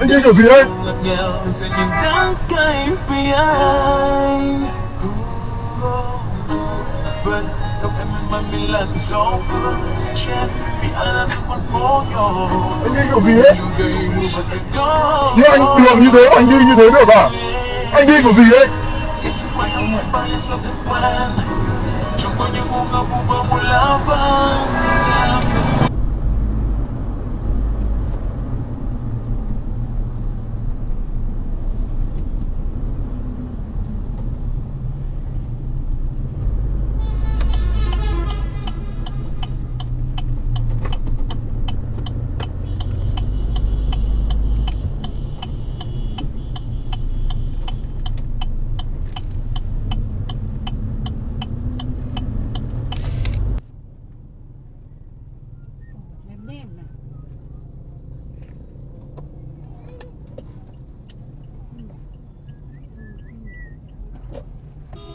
Anh đi kiểu gì đấy? Anh đi kiểu gì đấy? Nhưng anh đường như thế mà anh đi như thế được à? Anh đi kiểu gì đấy?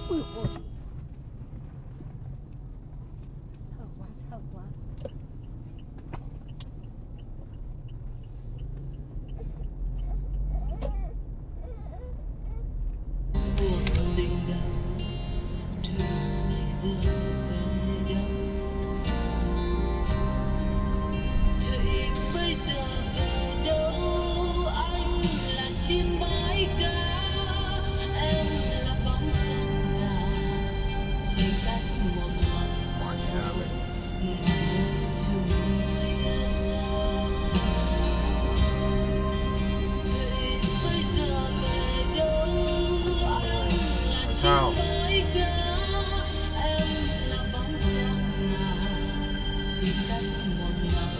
Ui ôi, sợ quá. Cuộc tình đầu thương bây giờ về đâu? Thủy bây giờ về đâu? Anh là chim bãi cá, em là bóng chân gà, chỉ cách một mặt chung chia xa. Thủy bây giờ về đâu? Anh là chim bãi cá, em là bóng chân gà, chỉ cách một mặt.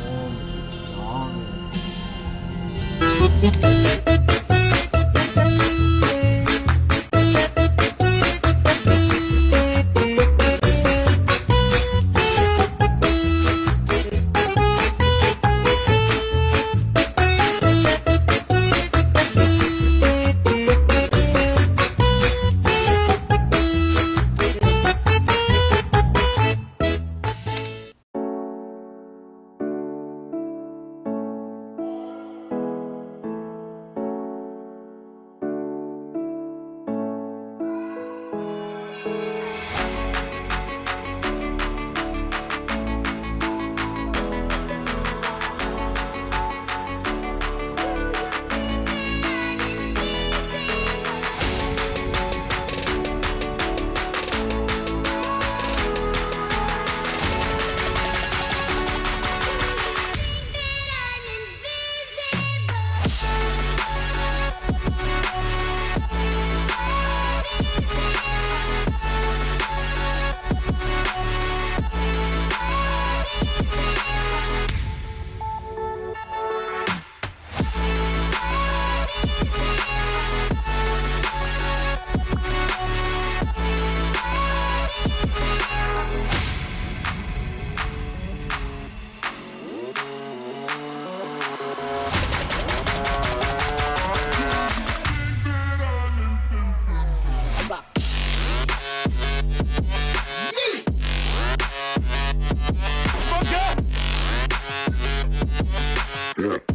Yeah.